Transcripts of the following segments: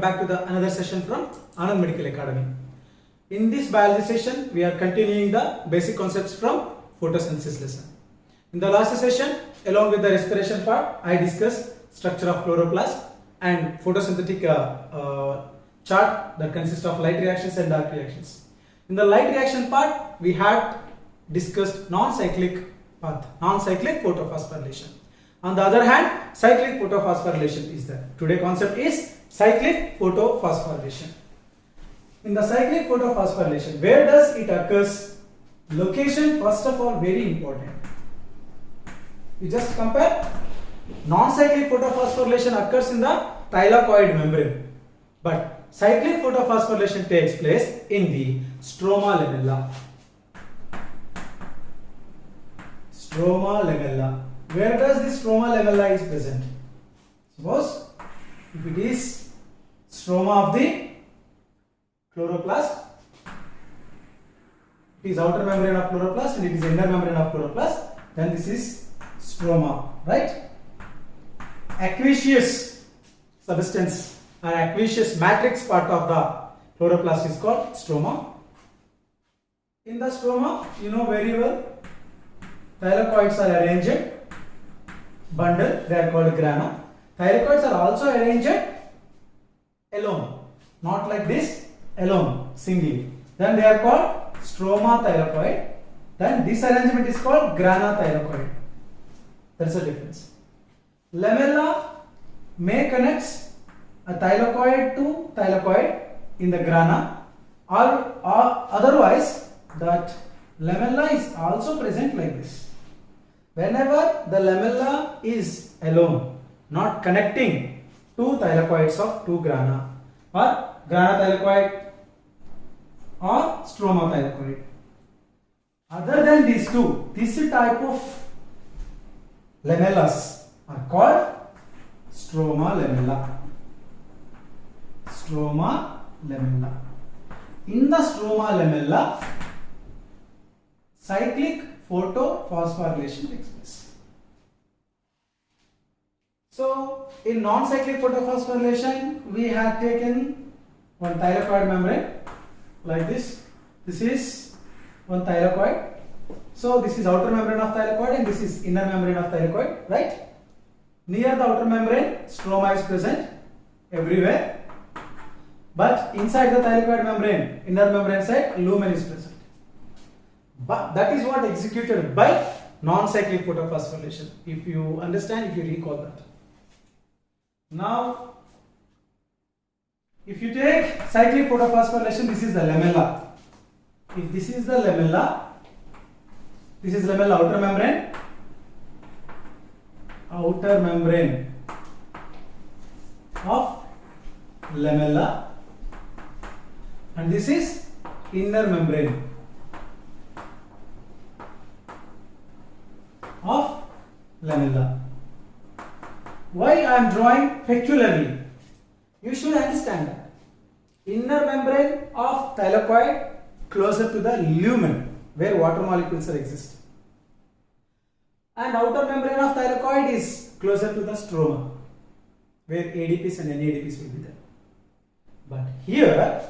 back to the another session from Anand Medical Academy. In this biology session, we are continuing the basic concepts from photosynthesis lesson. In the last session, along with the respiration part, I discussed structure of chloroplast and photosynthetic chart that consists of light reactions and dark reactions. In the light reaction part, we had discussed non-cyclic path, non-cyclic photophosphorylation. On the other hand, cyclic photophosphorylation is there. Today's concept is cyclic photophosphorylation. In the cyclic photophosphorylation, where does it occurs? Location, first of all, very important. You just compare. Non-cyclic photophosphorylation occurs in the thylakoid membrane, but cyclic photophosphorylation takes place in the stroma lamella. Stroma lamella. Where does the stroma lamella is present? Suppose if it is stroma of the chloroplast, it is outer membrane of chloroplast and it is inner membrane of chloroplast, then this is stroma, right? Aqueous substance or aqueous matrix part of the chloroplast is called stroma. In the stroma, you know very well, thylakoids are arranged bundle, they are called grana. Thylakoids are also arranged alone, not like this, alone, singly. Then they are called stroma thylakoid. Then this arrangement is called grana thylakoid. That's the difference. Lamella may connect a thylakoid to thylakoid in the grana, or otherwise that lamella is also present like this. Whenever the lamella is alone, not connecting two thylakoids of two grana, or grana thylakoid or stroma thylakoid. Other than these two, this type of lamellas are called stroma lamella. Stroma lamella. In the stroma lamella, cyclic photophosphorylation takes place. So, in non-cyclic photophosphorylation, we have taken one thylakoid membrane like this. This is one thylakoid. So, this is outer membrane of thylakoid and this is inner membrane of thylakoid, right? Near the outer membrane, stroma is present everywhere. But inside the thylakoid membrane, inner membrane side, lumen is present. But that is what executed by non-cyclic photophosphorylation. If you understand, if you recall that. Now, if you take cyclic photophosphorylation, this is the lamella. If this is the lamella, this is lamella outer membrane of lamella, and this is inner membrane of lamella. Why I am drawing peculiarly? You should understand that inner membrane of thylakoid closer to the lumen where water molecules are exist, and outer membrane of thylakoid is closer to the stroma where ADPs and NADPs will be there. But here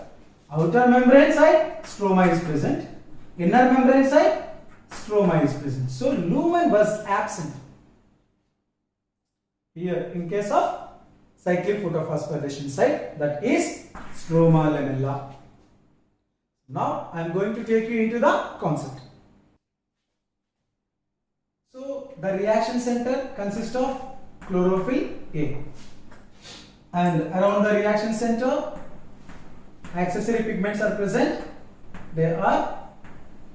outer membrane side stroma is present, inner membrane side stroma is present. So lumen was absent here in case of cyclic photophosphorylation site, that is stroma lamella. Now I am going to take you into the concept. So the reaction center consists of chlorophyll A, and around the reaction center accessory pigments are present. They are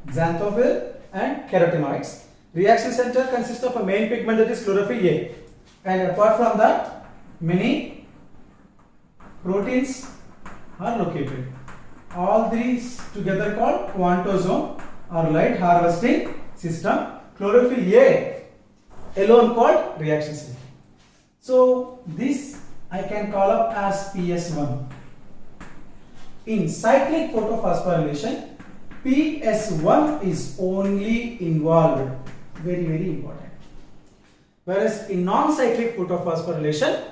xanthophyll and carotenoids. Reaction center consists of a main pigment, that is chlorophyll A, and apart from that many proteins are located. All these together called quantosome or light harvesting system. Chlorophyll A alone called reaction center. So this I can call up as PS1. In cyclic photophosphorylation, PS1 is only involved. Very, very important. Whereas in non-cyclic photophosphorylation,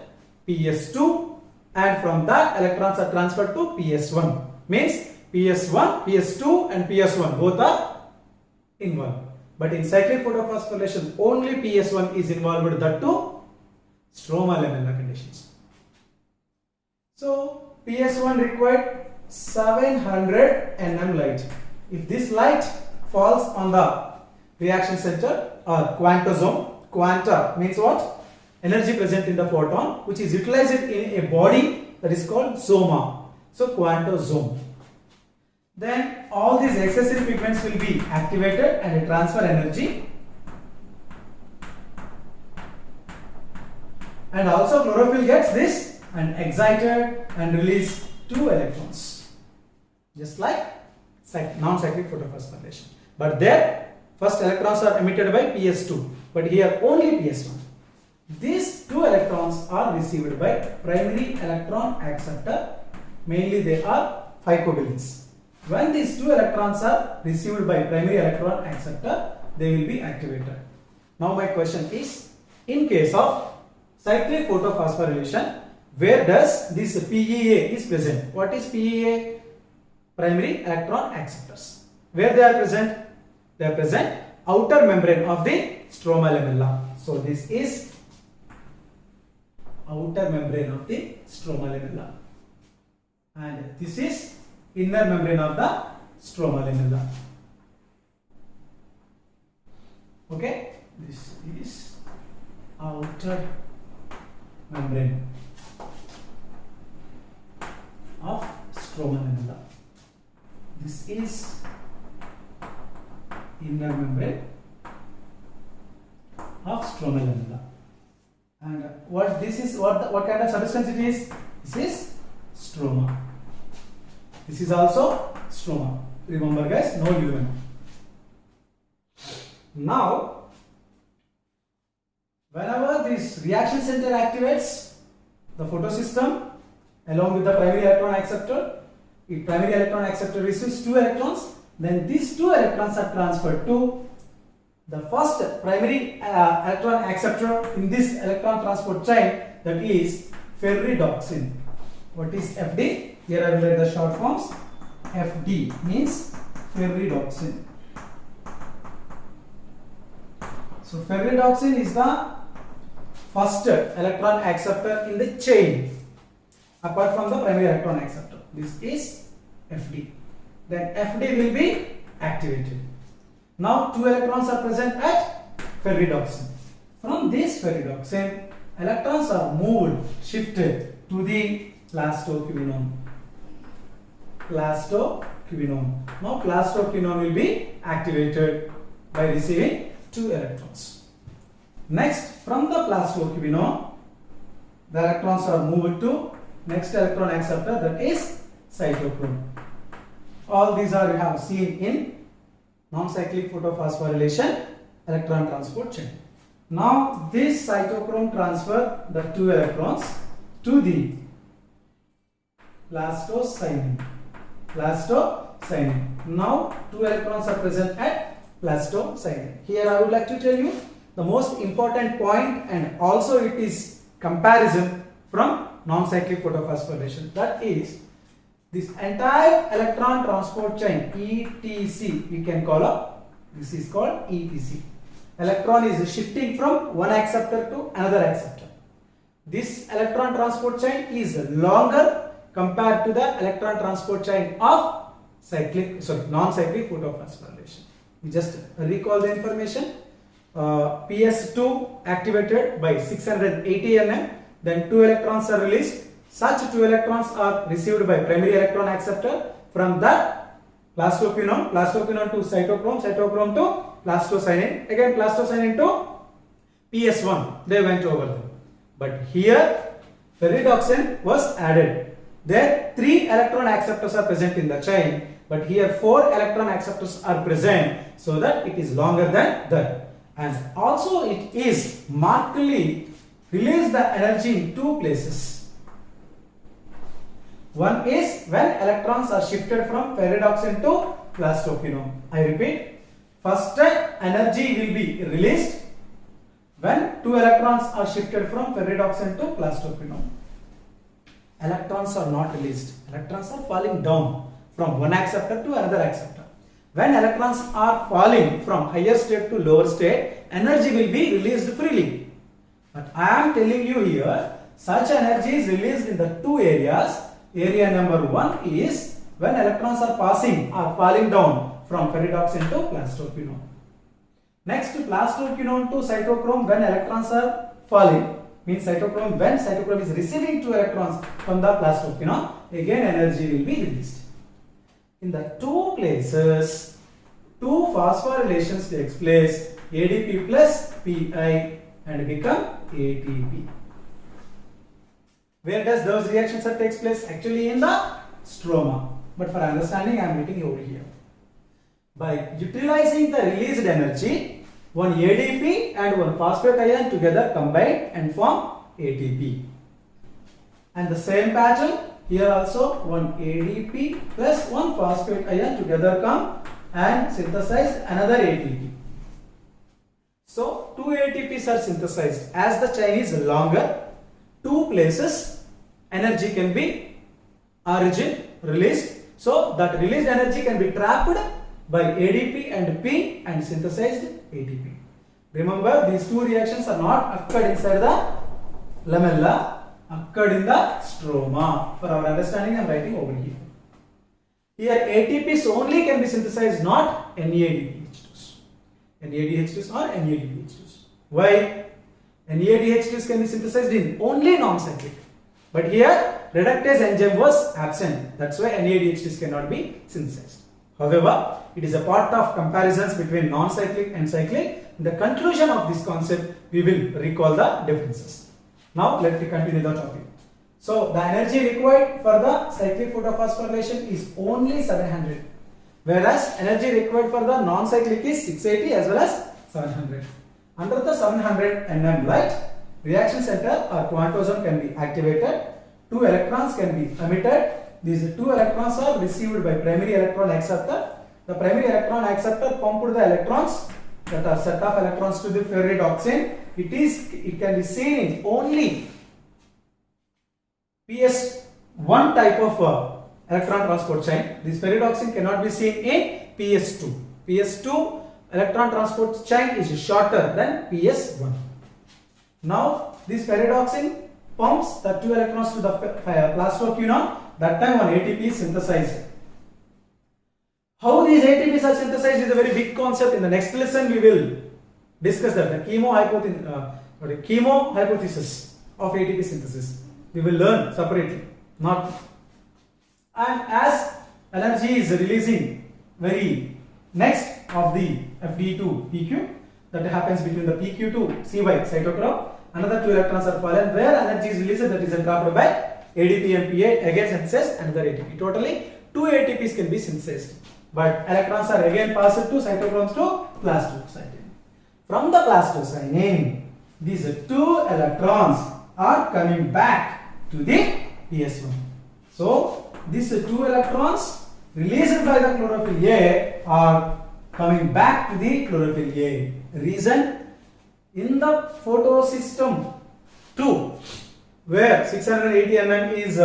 PS2 and from that electrons are transferred to PS1. Means PS1, PS2 and PS1 both are involved. But in cyclic photophosphorylation only PS1 is involved, that too Stroma-Lamella conditions. So PS1 required 700 nm light. If this light falls on the reaction center or quantosome, quanta means what? Energy present in the photon, which is utilized in a body, that is called soma. So quantosome. Then all these excessive pigments will be activated and transfer energy. And also chlorophyll gets this and excited and release 2 electrons. Just like non-cyclic photophosphorylation. But there first electrons are emitted by PS2, but here only PS1. These 2 electrons are received by primary electron acceptor. Mainly they are phycobilins. When these 2 electrons are received by primary electron acceptor, they will be activated. Now my question is, in case of cyclic photophosphorylation, where does this PEA is present? What is PEA? Primary electron acceptors. Where they are present? They are present outer membrane of the stroma-lamella. So this is outer membrane of the stroma-lamella, and this is inner membrane of the stroma-lamella. Okay, this is outer membrane of stroma-lamella. This is inner membrane of stroma-lamella. And what this is, what kind of substance it is? This is stroma. This is also stroma. Remember guys, no lumen. Now, whenever this reaction center activates the photosystem along with the primary electron acceptor, if primary electron acceptor receives 2 electrons, then these 2 electrons are transferred to the first primary electron acceptor in this electron transport chain, that is ferredoxin. What is FD? Here I will write the short forms. FD means ferredoxin. So ferredoxin is the first electron acceptor in the chain apart from the primary electron acceptor. This is FD. Then FD will be activated. Now 2 electrons are present at ferredoxin. From this ferredoxin, electrons are moved, shifted to the plastoquinone. Plastoquinone. Now plastoquinone will be activated by receiving 2 electrons. Next, from the plastoquinone, the electrons are moved to next electron acceptor, that is cytochrome. All these are we have seen in non-cyclic photophosphorylation electron transport chain. Now this cytochrome transfer the 2 electrons to the plastocyanin. Now 2 electrons are present at plastocyanin. Here I would like to tell you the most important point, and also it is comparison from non-cyclic photophosphorylation. That is, this entire electron transport chain, ETC, we can call up. This is called ETC. Electron is shifting from one acceptor to another acceptor. This electron transport chain is longer compared to the electron transport chain of non-cyclic photophosphorylation. We just recall the information. PS2 activated by 680 nm, then 2 electrons are released. Such 2 electrons are received by primary electron acceptor. From that, plastoquinone to cytochrome to plastocyanin, again plastocyanin to PS1. They went over there. But here, ferredoxin was added. There 3 electron acceptors are present in the chain, but here 4 electron acceptors are present, so that it is longer than that. And also it is markedly release the energy in 2 places. One is when electrons are shifted from ferredoxin to plastoquinone. I repeat, first energy will be released when 2 electrons are shifted from ferredoxin to plastoquinone. electrons are not released. Electrons are falling down from one acceptor to another acceptor. When electrons are falling from higher state to lower state, energy will be released freely. But I am telling you here, such energy is released in the two areas. Area number one is when electrons are passing or falling down from ferredoxin to plastoquinone. Next, plastoquinone to cytochrome, when electrons are falling, means cytochrome, when cytochrome is receiving two electrons from the plastoquinone, again energy will be released. In the two places, two phosphorylations takes place, ADP plus PI and become ATP. Where does those reactions takes place? Actually in the stroma. But for understanding, I am writing over here. By utilizing the released energy, one ADP and one phosphate ion together combine and form ATP. And the same pattern here also, one ADP plus one phosphate ion together come and synthesize another ATP. So two ATPs are synthesized. As the chain is longer, two places energy can be released. So that released energy can be trapped by ADP and P and synthesized ATP. Remember, these two reactions are not occurred inside the lamella, occurred in the stroma. For our understanding, I am writing over here. Here ATPs only can be synthesized, not NADPH2s. NADH2s or NADPH2s. Why? NADH2s can be synthesized in only non-cyclic. But here reductase enzyme was absent. That's why NADH2s cannot be synthesized. However, it is a part of comparisons between non-cyclic and cyclic. In the conclusion of this concept, we will recall the differences. Now, let me continue the topic. So, the energy required for the cyclic photophosphorylation is only 700. Whereas, energy required for the non-cyclic is 680 as well as 700. Under the 700 nm light, reaction center or quantosome can be activated. Two electrons can be emitted. These two electrons are received by primary electron acceptor. The primary electron acceptor pumped the electrons, that are set of electrons, to the ferredoxin. It can be seen in only PS1 type of electron transport chain. This ferredoxin cannot be seen in PS2. PS2 electron transport chain is shorter than PS1. Now this ferredoxin pumps the two electrons to the plastoquinone. That time one ATP is synthesized. How these ATPs are synthesized is a very big concept. In the next lesson we will discuss that, the chemo hypothesis of ATP synthesis. We will learn separately, not. And as energy is releasing very next of the FD2 PQ, that happens between the PQ to CY cytochrome, another two electrons are fallen, where energy is released, that is trapped by ADP and PA, again synthesized another ATP. Totally two ATPs can be synthesized, but electrons are again passed to cytochromes to plastocyanine. From the plastocyanine, these two electrons are coming back to the PS1. So these two electrons released by the chlorophyll A are coming back to the chlorophyll A. Reason, in the photosystem 2, where 680 mm is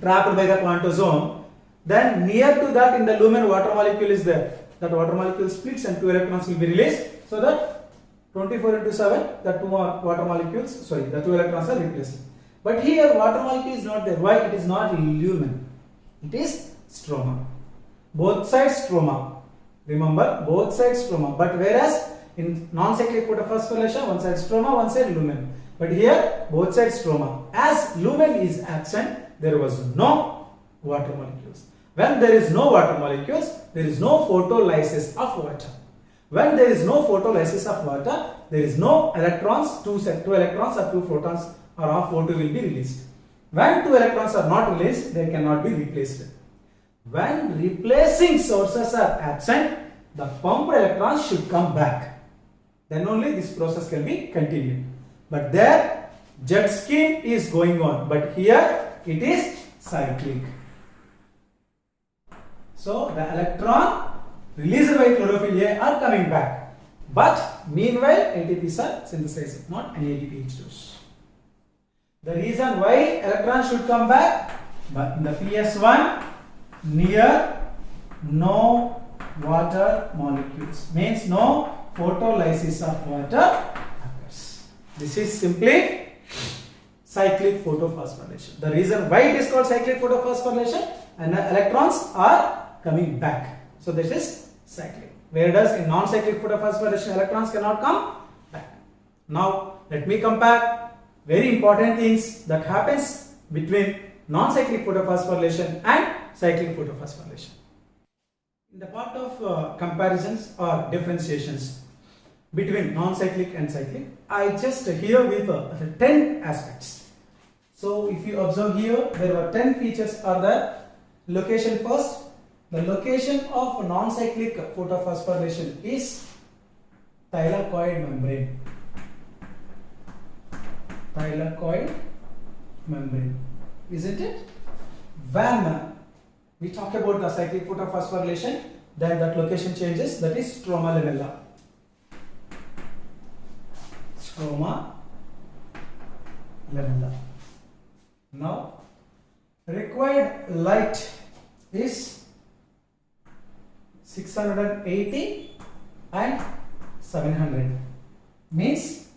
trapped by the quantosome, then near to that in the lumen water molecule is there. That water molecule splits and two electrons will be released, so that 24/7 the two electrons are replaced. But here water molecule is not there. Why? It is not lumen, it is stroma. Both sides stroma. Remember, both sides stroma. But whereas in non-cyclic photophosphorylation, one side stroma, one side lumen. But here both sides stroma. As lumen is absent, there was no water molecules. When there is no water molecules, there is no photolysis of water. When there is no photolysis of water, there is no electrons, two electrons or two photons or half O2 will be released. When two electrons are not released, they cannot be replaced. When replacing sources are absent, the pumped electrons should come back. Then only this process can be continued. But there, jet scheme is going on. But here, it is cyclic. So, the electron released by chlorophyll A are coming back. But meanwhile, ATPs are synthesized, not any ATPH2s. The reason why electrons should come back, but in the PS1 near no water molecules, means no photolysis of water occurs. This is simply cyclic photophosphorylation. The reason why it is called cyclic photophosphorylation, and the electrons are coming back. So this is cyclic. Whereas in non-cyclic photophosphorylation, electrons cannot come back. Now let me compare very important things that happens between non-cyclic photophosphorylation and cyclic photophosphorylation. In the part of comparisons or differentiations between non-cyclic and cyclic, I just here with 10 aspects. So if you observe here, there are 10 features are there. Location first. The location of non-cyclic photophosphorylation is thylakoid membrane. Thylakoid membrane, isn't it? When we talk about the cyclic photophosphorylation, then that location changes, that is stroma lamella. Stroma lamella. Now, required light is 680 and 700, means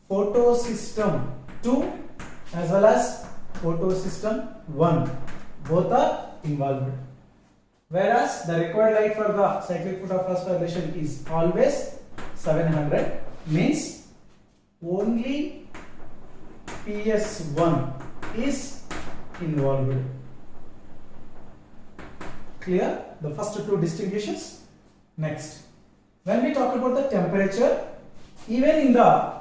photosystem 2 as well as photosystem 1, both are involved. Whereas the required light for the cyclic photophosphorylation is always 700, means only PS1 is involved. Clear? The first two distinguishes. Next, when we talk about the temperature, even in the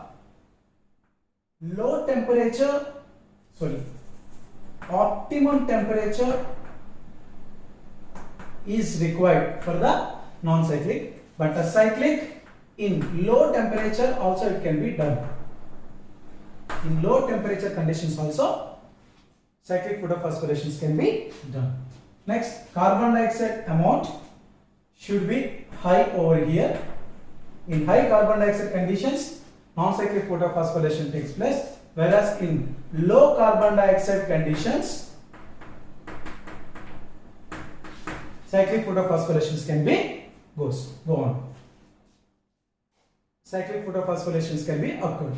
low temperature, optimum temperature is required for the non-cyclic, but the cyclic in low temperature also it can be done. In low temperature conditions also cyclic photophosphorylations can be done. Next, carbon dioxide amount should be high over here. In high carbon dioxide conditions, non-cyclic photophosphorylation takes place, whereas in low carbon dioxide conditions, cyclic photophosphorylations can be go on. Cyclic photophosphorylations can be occurred.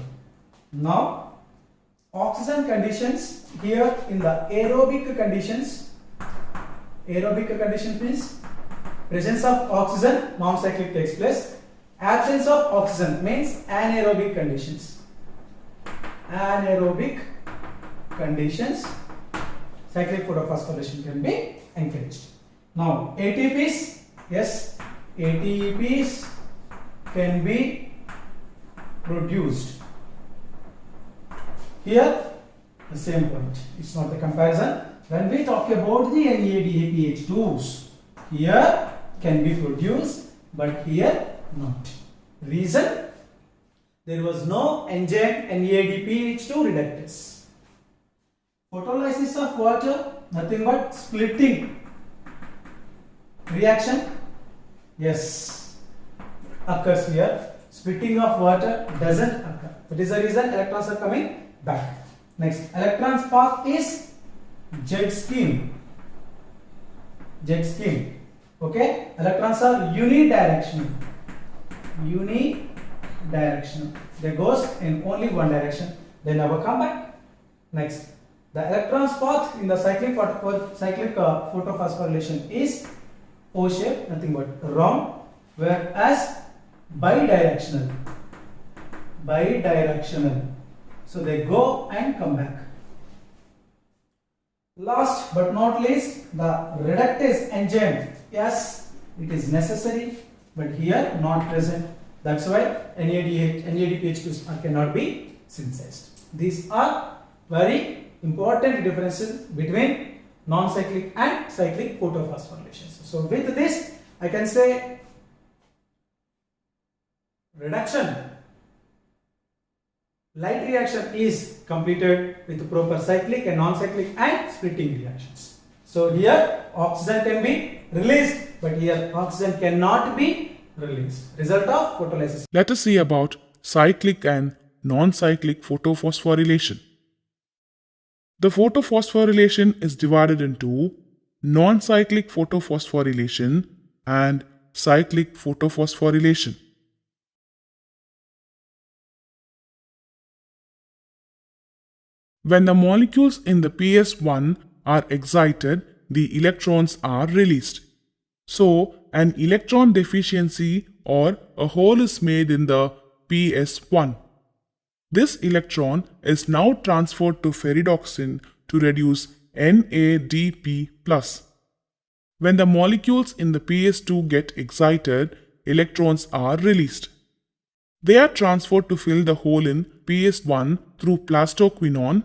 Now, oxygen conditions, here in the aerobic conditions means presence of oxygen, non-cyclic takes place. Absence of oxygen means anaerobic conditions. Anaerobic conditions, cyclic photophosphorylation can be encouraged. Now, ATPs, yes, ATPs can be produced. Here, the same point. It's not the comparison. When we talk about the NADPH2s, here can be produced, but here not. Reason? There was no enzyme NADPH2 reductase. Photolysis of water, nothing but splitting reaction. Yes, occurs here. Splitting of water doesn't occur. That is the reason electrons are coming back. Next, electron's path is jet stream. Jet stream. Okay, electrons are unidirectional. Unidirectional. They goes in only one direction. They never come back. Next, the electron's path in the cyclic photophosphorylation is O-shape, nothing but round, whereas bidirectional. So they go and come back. Last but not least, the reductase enzyme. Yes, it is necessary, but here not present. That's why NADPH2s cannot be synthesized. These are very important differences between non-cyclic and cyclic photophosphorylations. So with this, I can say reduction, light reaction is completed with proper cyclic and non-cyclic and splitting reactions. So here oxygen can be released, but here oxygen cannot be released. Result of photolysis. Let us see about cyclic and non-cyclic photophosphorylation. The photophosphorylation is divided into non-cyclic photophosphorylation and cyclic photophosphorylation. When the molecules in the PS1 are excited, the electrons are released. So, an electron deficiency or a hole is made in the PS1. This electron is now transferred to ferredoxin to reduce NADP+. When the molecules in the PS2 get excited, electrons are released. They are transferred to fill the hole in PS1 through plastoquinone,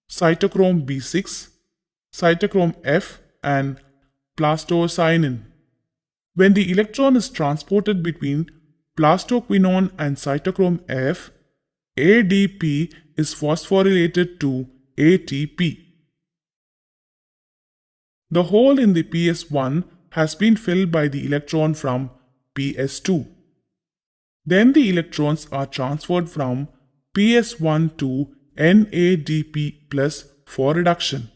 cytochrome B6, cytochrome F and plastocyanin. When the electron is transported between plastoquinone and cytochrome F, ADP is phosphorylated to ATP. The hole in the PS1 has been filled by the electron from PS2. Then the electrons are transferred from PS1 to NADP plus for reduction.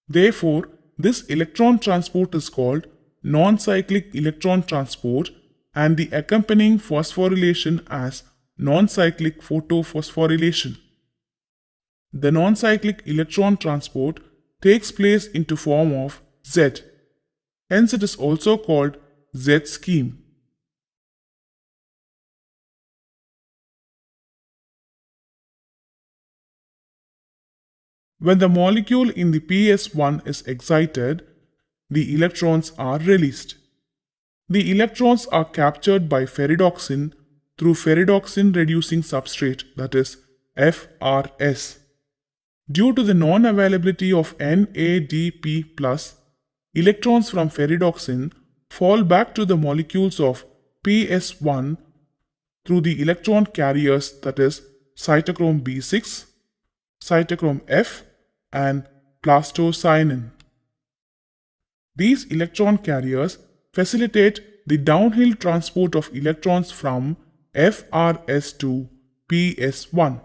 Therefore, this electron transport is called non-cyclic electron transport and the accompanying phosphorylation as non-cyclic photophosphorylation. The non-cyclic electron transport takes place into form of Z. Hence it is also called Z scheme. When the molecule in the PS1 is excited, the electrons are released. The electrons are captured by ferredoxin through ferredoxin reducing substrate, that is FRS. Due to the non-availability of NADP+, electrons from ferredoxin fall back to the molecules of PS1 through the electron carriers, that is cytochrome B6, cytochrome F and plastocyanin. These electron carriers facilitate the downhill transport of electrons from FRS to PS1.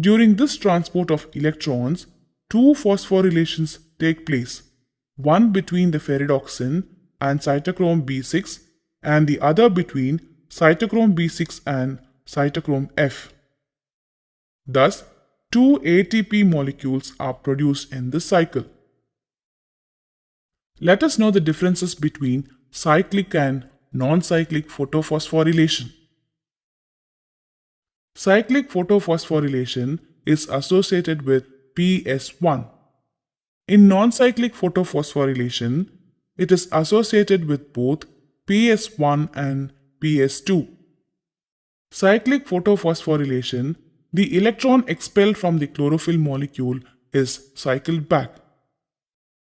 During this transport of electrons, two phosphorylations take place, one between the ferredoxin and cytochrome B6 and the other between cytochrome B6 and cytochrome F. Thus, two ATP molecules are produced in this cycle. Let us know the differences between cyclic and non-cyclic photophosphorylation. Cyclic photophosphorylation is associated with PS1. In non-cyclic photophosphorylation, it is associated with both PS1 and PS2. Cyclic photophosphorylation, the electron expelled from the chlorophyll molecule is cycled back.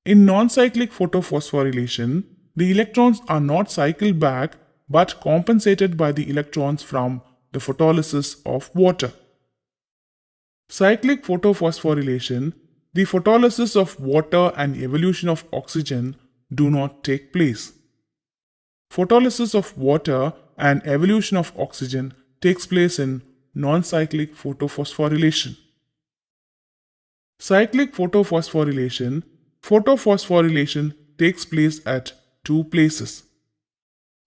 In non-cyclic photophosphorylation, the electrons are not cycled back but compensated by the electrons from the photolysis of water. Cyclic photophosphorylation, the photolysis of water and evolution of oxygen do not take place. Photolysis of water and evolution of oxygen takes place in non-cyclic photophosphorylation. Cyclic photophosphorylation, photophosphorylation takes place at two places.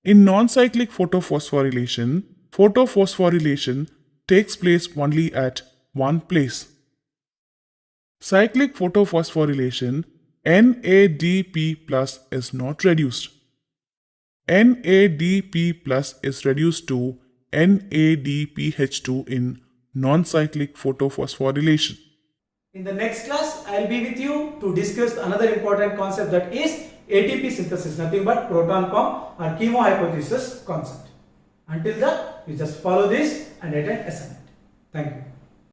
In non-cyclic photophosphorylation, photophosphorylation takes place only at one place. Cyclic photophosphorylation, NADP+ is not reduced. NADP+ is reduced to NADPH2 in non-cyclic photophosphorylation. In the next class, I will be with you to discuss another important concept, that is ATP synthesis, nothing but proton pump or chemohypothesis concept. Until then, you just follow this and attend assignment. Thank you.